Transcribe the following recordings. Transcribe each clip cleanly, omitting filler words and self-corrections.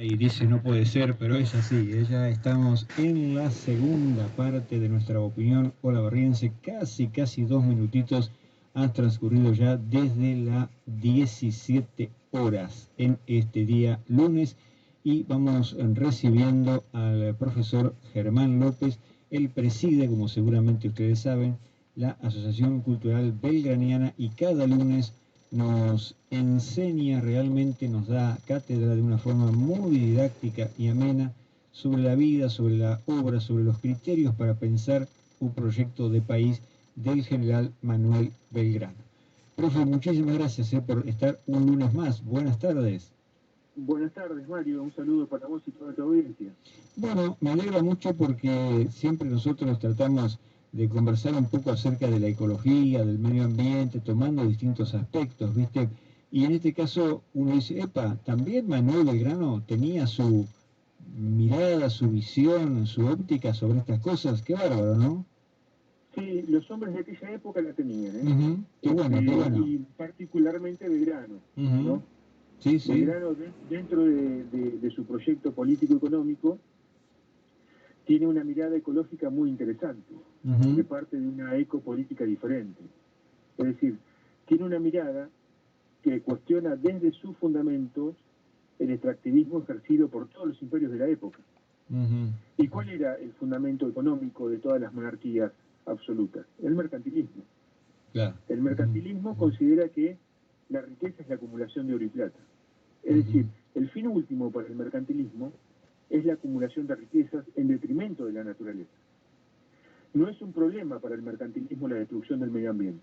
Y dice no puede ser, pero es así. Ya estamos en la segunda parte de nuestra opinión olavarriense. Casi 2 minutitos han transcurrido ya desde las 17 horas en este día lunes. Y vamos recibiendo al profesor Germán López. Él preside, como seguramente ustedes saben, la Asociación Cultural Belgraniana y cada lunes nos enseña realmente, nos da cátedra de una forma muy didáctica y amena sobre la vida, sobre la obra, sobre los criterios para pensar un proyecto de país del general Manuel Belgrano. Profe, muchísimas gracias por estar un lunes más. Buenas tardes. Buenas tardes, Mario. Un saludo para vos y toda tu audiencia. Bueno, me alegra mucho porque siempre nosotros tratamos de conversar un poco acerca de la ecología, del medio ambiente, tomando distintos aspectos, ¿viste? Y en este caso uno dice, epa, también Manuel Belgrano tenía su mirada, su visión, su óptica sobre estas cosas. Qué bárbaro, ¿no? Sí, los hombres de aquella época la tenían, ¿eh? Qué bueno, qué bueno. Y particularmente Belgrano, ¿no? Sí, sí. Belgrano, dentro de su proyecto político-económico, tiene una mirada ecológica muy interesante, que parte de una ecopolítica diferente. Es decir, tiene una mirada que cuestiona desde sus fundamentos el extractivismo ejercido por todos los imperios de la época. ¿Y cuál era el fundamento económico de todas las monarquías absolutas? El mercantilismo. Claro. El mercantilismo considera que la riqueza es la acumulación de oro y plata. Es decir, el fin último para el mercantilismo es la acumulación de riquezas en detrimento de la naturaleza. No es un problema para el mercantilismo la destrucción del medio ambiente.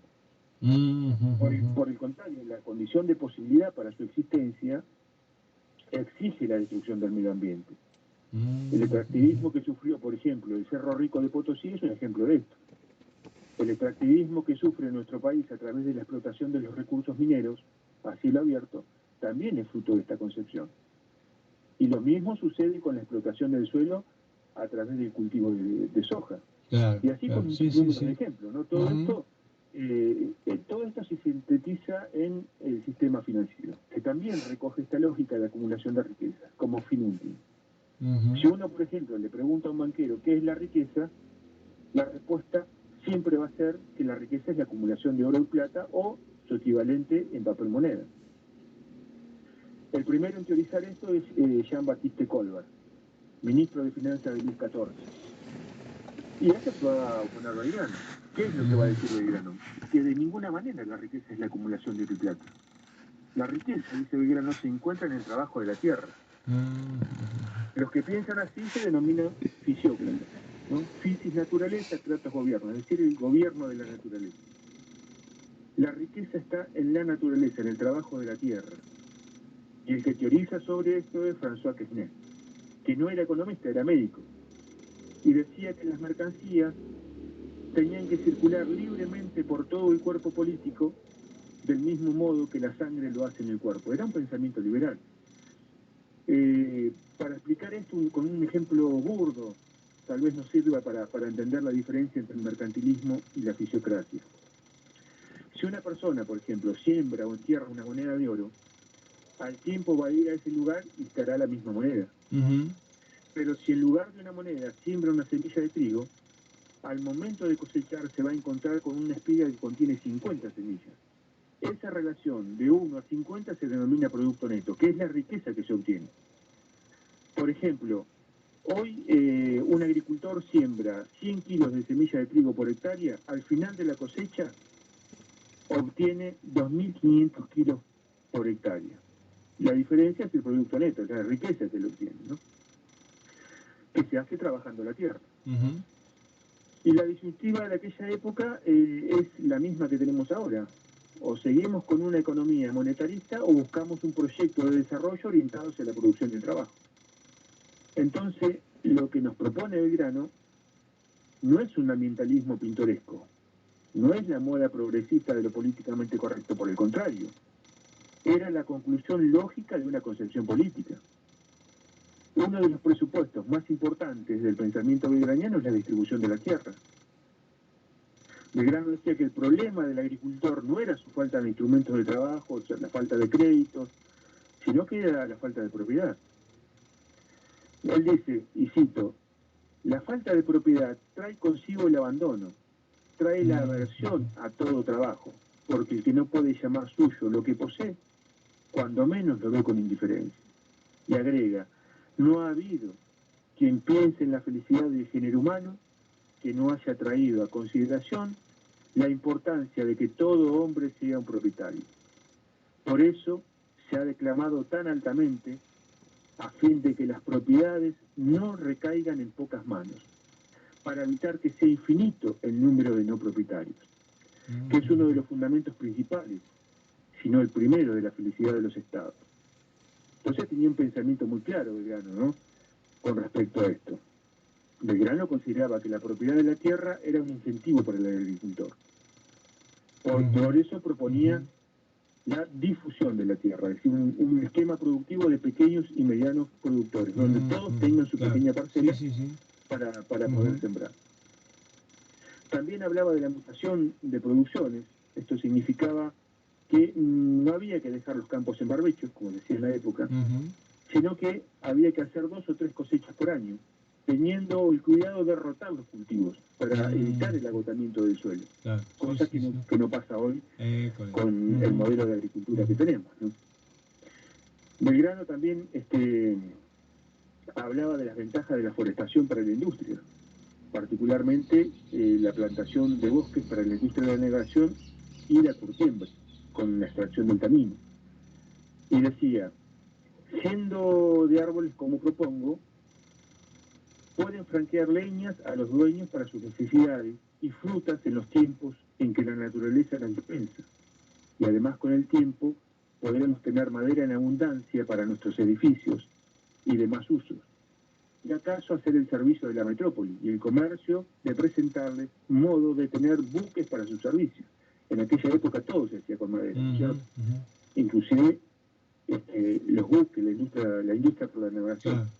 Por el contrario, la condición de posibilidad para su existencia exige la destrucción del medio ambiente. El extractivismo que sufrió, por ejemplo, el Cerro Rico de Potosí es un ejemplo de esto. El extractivismo que sufre nuestro país a través de la explotación de los recursos mineros a cielo abierto también es fruto de esta concepción. Y lo mismo sucede con la explotación del suelo a través del cultivo de soja. Claro, y así claro. con un Sí, número sí. de ejemplos, ¿no? Todo esto se sintetiza en el sistema financiero, que también recoge esta lógica de acumulación de riqueza como fin último. Si uno, por ejemplo, le pregunta a un banquero qué es la riqueza, la respuesta siempre va a ser que la riqueza es la acumulación de oro y plata o su equivalente en papel moneda. El primero en teorizar esto es Jean-Baptiste Colbert, ministro de Finanzas de Luis XIV. Y esto se va a oponer Belgrano. ¿Qué es lo que va a decir Belgrano? Que de ninguna manera la riqueza es la acumulación de oro y plata. La riqueza, dice Belgrano, se encuentra en el trabajo de la tierra. Los que piensan así se denominan fisiócratas, ¿no? Fisis naturaleza, kratos gobierno, es decir, el gobierno de la naturaleza. La riqueza está en la naturaleza, en el trabajo de la tierra. Y el que teoriza sobre esto es François Quesnay, que no era economista, era médico. Y decía que las mercancías tenían que circular libremente por todo el cuerpo político del mismo modo que la sangre lo hace en el cuerpo. Era un pensamiento liberal. Para explicar esto con un ejemplo burdo, tal vez nos sirva para entender la diferencia entre el mercantilismo y la fisiocracia. Si una persona, por ejemplo, siembra o entierra una moneda de oro, al tiempo va a ir a ese lugar y estará la misma moneda. Pero si en lugar de una moneda siembra una semilla de trigo, al momento de cosechar se va a encontrar con una espiga que contiene 50 semillas. Esa relación de 1 a 50 se denomina producto neto, que es la riqueza que se obtiene. Por ejemplo, hoy un agricultor siembra 100 kilos de semilla de trigo por hectárea, al final de la cosecha obtiene 2.500 kilos por hectárea. La diferencia es el producto neto, es la riqueza que lo obtiene, ¿no? Que se hace trabajando la tierra. Y la disyuntiva de aquella época es la misma que tenemos ahora. O seguimos con una economía monetarista o buscamos un proyecto de desarrollo orientado hacia la producción del trabajo. Entonces, lo que nos propone Belgrano no es un ambientalismo pintoresco, no es la moda progresista de lo políticamente correcto, por el contrario, era la conclusión lógica de una concepción política. Uno de los presupuestos más importantes del pensamiento belgraniano es la distribución de la tierra. Belgrano decía que el problema del agricultor no era su falta de instrumentos de trabajo, o sea, la falta de créditos, sino que era la falta de propiedad. Él dice, y cito, la falta de propiedad trae consigo el abandono, trae la aversión a todo trabajo, porque el que no puede llamar suyo lo que posee, cuando menos lo ve con indiferencia. Y agrega, no ha habido quien piense en la felicidad del género humano que no haya traído a consideración la importancia de que todo hombre sea un propietario. Por eso se ha declamado tan altamente a fin de que las propiedades no recaigan en pocas manos, para evitar que sea infinito el número de no propietarios, que es uno de los fundamentos principales, sino el primero de la felicidad de los estados. Entonces tenía un pensamiento muy claro Belgrano, ¿no?, con respecto a esto. Belgrano consideraba que la propiedad de la tierra era un incentivo para el agricultor. Por eso proponía la difusión de la tierra, es decir, un esquema productivo de pequeños y medianos productores, donde todos tengan su pequeña parcela para poder sembrar. También hablaba de la mutación de producciones. Esto significaba que no había que dejar los campos en barbechos, como decía en la época, sino que había que hacer 2 o 3 cosechas por año, teniendo el cuidado de rotar los cultivos para evitar el agotamiento del suelo, cosa que no pasa hoy con el modelo de agricultura que tenemos, ¿no? Belgrano también hablaba de las ventajas de la forestación para la industria, particularmente la plantación de bosques para la industria de la navegación y la curtiembre, con la extracción del camino. Y decía, siendo de árboles como propongo, pueden franquear leñas a los dueños para sus necesidades y frutas en los tiempos en que la naturaleza las dispensa. Y además con el tiempo podremos tener madera en abundancia para nuestros edificios y demás usos. Y acaso hacer el servicio de la metrópoli y el comercio de presentarles modo de tener buques para sus servicios. En aquella época todo se hacía con madera, ¿cierto? Inclusive los buques, la industria por la navegación.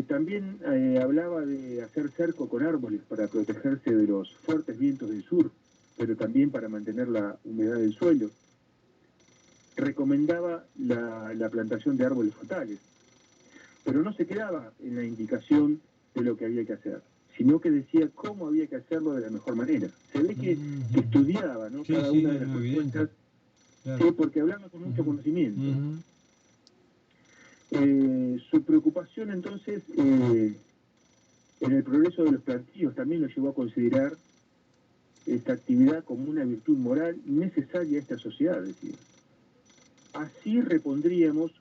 También hablaba de hacer cerco con árboles para protegerse de los fuertes vientos del sur, pero también para mantener la humedad del suelo. Recomendaba la plantación de árboles frutales, pero no se quedaba en la indicación de lo que había que hacer, sino que decía cómo había que hacerlo de la mejor manera. Se ve que estudiaba, ¿no?, cada una de las propuestas, porque hablaba con mucho conocimiento. Su preocupación entonces en el progreso de los plantíos también lo llevó a considerar esta actividad como una virtud moral necesaria a esta sociedad, decía. Así repondríamos,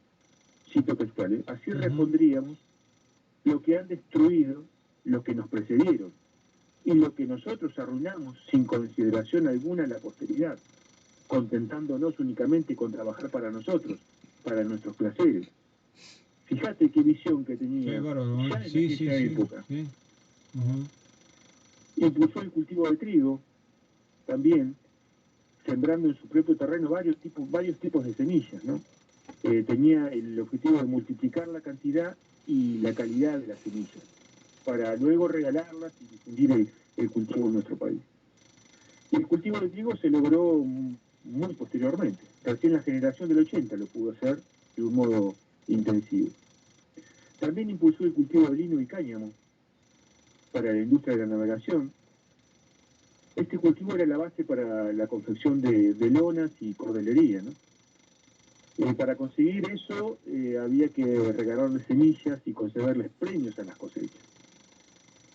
cito textual, así repondríamos lo que han destruido los que nos precedieron y lo que nosotros arruinamos sin consideración alguna a la posteridad, contentándonos únicamente con trabajar para nosotros, para nuestros placeres. Fíjate qué visión que tenía ya en aquella época. Impulsó el cultivo de trigo, también, sembrando en su propio terreno varios tipos de semillas, ¿no? Tenía el objetivo de multiplicar la cantidad y la calidad de las semillas, para luego regalarlas y difundir el cultivo en nuestro país. Y el cultivo de trigo se logró muy posteriormente. Recién la generación del 80 lo pudo hacer de un modo intensivo. También impulsó el cultivo de lino y cáñamo para la industria de la navegación. Este cultivo era la base para la confección de lonas y cordelería, ¿no? Para conseguir eso había que regalarles semillas y concederles premios a las cosechas.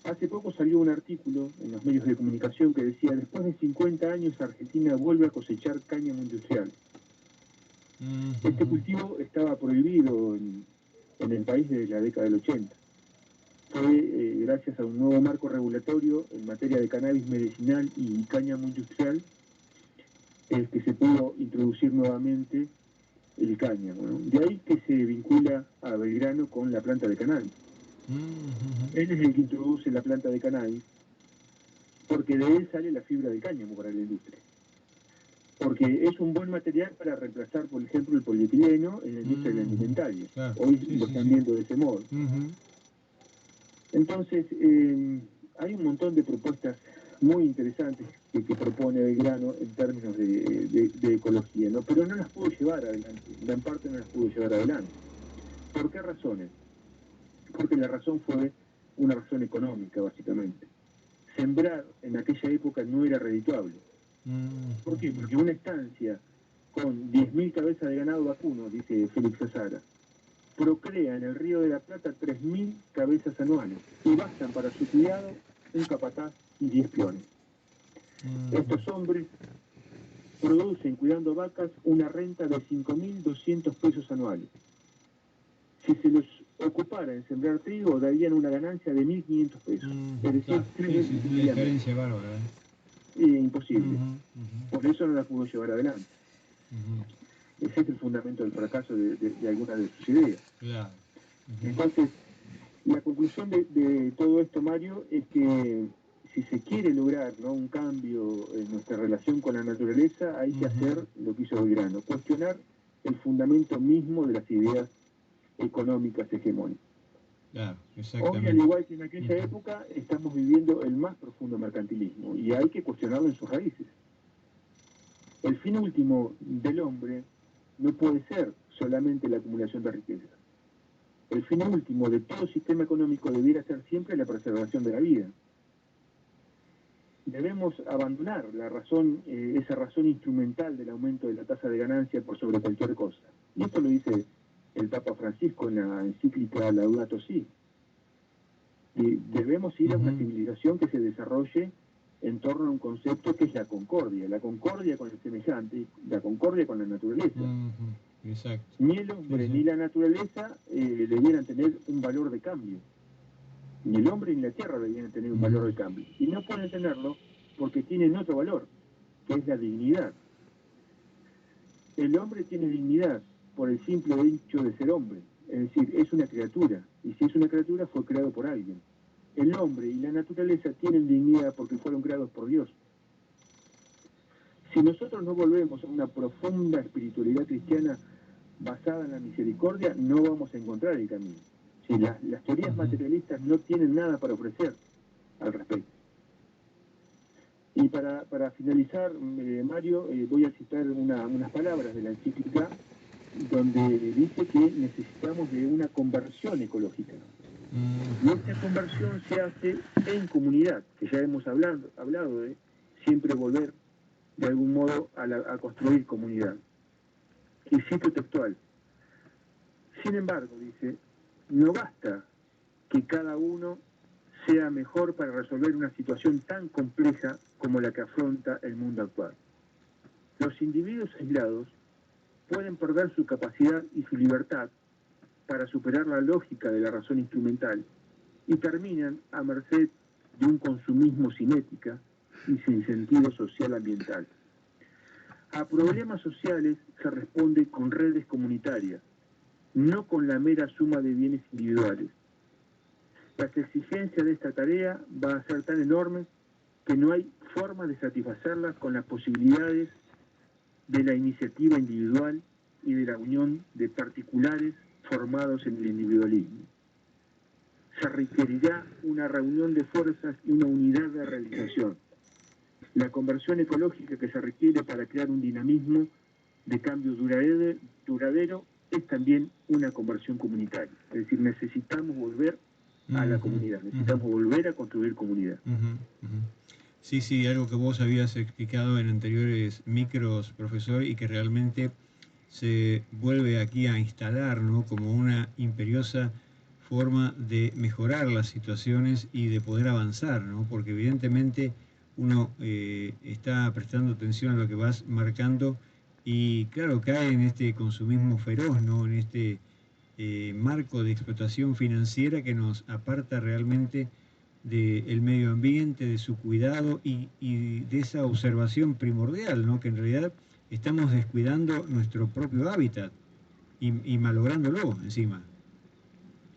Hace poco salió un artículo en los medios de comunicación que decía, después de 50 años Argentina vuelve a cosechar cáñamo industrial. Este cultivo estaba prohibido en el país desde la década del 80. Fue gracias a un nuevo marco regulatorio en materia de cannabis medicinal y cáñamo industrial que se pudo introducir nuevamente el cáñamo, ¿no? De ahí que se vincula a Belgrano con la planta de cannabis. Él es el que introduce la planta de cannabis porque de él sale la fibra del cáñamo para la industria. Porque es un buen material para reemplazar, por ejemplo, el polietileno en la industria alimentaria. Hoy lo están viendo de ese modo. Entonces, hay un montón de propuestas muy interesantes que propone Belgrano en términos de ecología, ¿no? Pero no las pudo llevar adelante, gran parte no las pudo llevar adelante. ¿Por qué razones? porque la razón fue una razón económica, básicamente. Sembrar en aquella época no era redituable. ¿Por qué? Porque una estancia con 10.000 cabezas de ganado vacuno, dice Félix Azara, procrea en el Río de la Plata 3.000 cabezas anuales y bastan para su cuidado un capataz y 10 peones. Estos hombres producen, cuidando vacas, una renta de 5.200 pesos anuales. Si se los ocupara en sembrar trigo, darían una ganancia de 1.500 pesos. Es decir, una diferencia bárbara. Imposible. Por eso no la pudo llevar adelante. Ese es el fundamento del fracaso de algunas de sus ideas. Claro. Entonces, la conclusión de todo esto, Mario, es que si se quiere lograr, ¿no?, un cambio en nuestra relación con la naturaleza, hay que hacer lo que hizo Belgrano, cuestionar el fundamento mismo de las ideas económicas hegemónicas. Claro, Hoy, al igual que en aquella época, estamos viviendo el más profundo mercantilismo y hay que cuestionarlo en sus raíces. El fin último del hombre no puede ser solamente la acumulación de riqueza. El fin último de todo sistema económico debiera ser siempre la preservación de la vida. Debemos abandonar la razón, esa razón instrumental del aumento de la tasa de ganancia por sobre cualquier cosa. Y esto lo dice el Papa Francisco en la encíclica Laudato Si. Debemos ir a una civilización que se desarrolle en torno a un concepto que es la concordia con el semejante, la concordia con la naturaleza. Exacto. Ni el hombre ni la naturaleza debieran tener un valor de cambio. Ni el hombre ni la tierra debieran tener un valor de cambio. Y no pueden tenerlo porque tienen otro valor, que es la dignidad. El hombre tiene dignidad por el simple hecho de ser hombre. Es decir, es una criatura. Y si es una criatura, fue creado por alguien. El hombre y la naturaleza tienen dignidad porque fueron creados por Dios. Si nosotros no volvemos a una profunda espiritualidad cristiana basada en la misericordia, no vamos a encontrar el camino. Si las teorías materialistas no tienen nada para ofrecer al respecto. Y para finalizar, Mario, voy a citar unas palabras de la encíclica donde dice que necesitamos de una conversión ecológica. Y esta conversión se hace en comunidad, que ya hemos hablado de siempre volver de algún modo a construir comunidad. Y cito textual: sin embargo, dice, no basta que cada uno sea mejor para resolver una situación tan compleja como la que afronta el mundo actual. Los individuos aislados pueden perder su capacidad y su libertad para superar la lógica de la razón instrumental y terminan a merced de un consumismo sin ética y sin sentido social ambiental. A problemas sociales se responde con redes comunitarias, no con la mera suma de bienes individuales. Las exigencias de esta tarea van a ser tan enormes que no hay forma de satisfacerlas con las posibilidades de la iniciativa individual y de la unión de particulares formados en el individualismo. Se requerirá una reunión de fuerzas y una unidad de realización. La conversión ecológica que se requiere para crear un dinamismo de cambio duradero es también una conversión comunitaria. Es decir, necesitamos volver a la comunidad, necesitamos volver a construir comunidad. Sí, algo que vos habías explicado en anteriores micros, profesor, y que realmente se vuelve aquí a instalar, ¿no?, como una imperiosa forma de mejorar las situaciones y de poder avanzar, ¿no? Porque evidentemente uno está prestando atención a lo que vas marcando y claro, cae en este consumismo feroz, ¿no?, en este marco de explotación financiera que nos aparta realmente del medio ambiente, de su cuidado y de esa observación primordial, ¿no?, que en realidad estamos descuidando nuestro propio hábitat y malográndolo encima.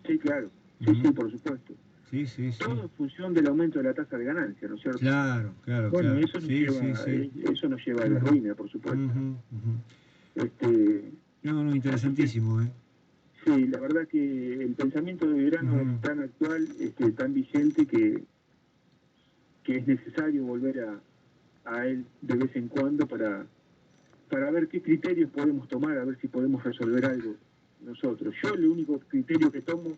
Sí, claro. Sí, por supuesto. Sí. Todo en función del aumento de la tasa de ganancia, ¿no es cierto? Claro. Bueno, eso nos lleva a la ruina, por supuesto. No, interesantísimo, Sí, la verdad que el pensamiento de Belgrano es tan actual, tan vigente, que es necesario volver a él de vez en cuando para ver qué criterios podemos tomar, a ver si podemos resolver algo nosotros. Yo el único criterio que tomo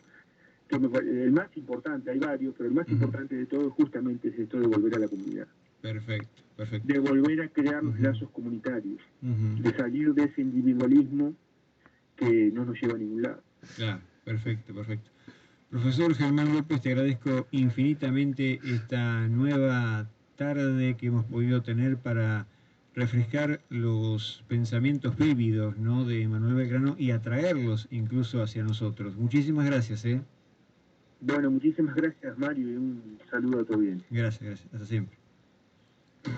el más importante, hay varios, pero el más importante de todos justamente es esto de volver a la comunidad. Perfecto, perfecto. De volver a crear los lazos comunitarios, de salir de ese individualismo que no nos lleva a ningún lado. Claro, perfecto, perfecto. Profesor Germán López, te agradezco infinitamente esta nueva tarde que hemos podido tener para refrescar los pensamientos vívidos, ¿no?, de Manuel Belgrano y atraerlos incluso hacia nosotros. Muchísimas gracias, ¿eh? Bueno, muchísimas gracias, Mario, y un saludo a tu audiencia. Gracias, gracias. Hasta siempre.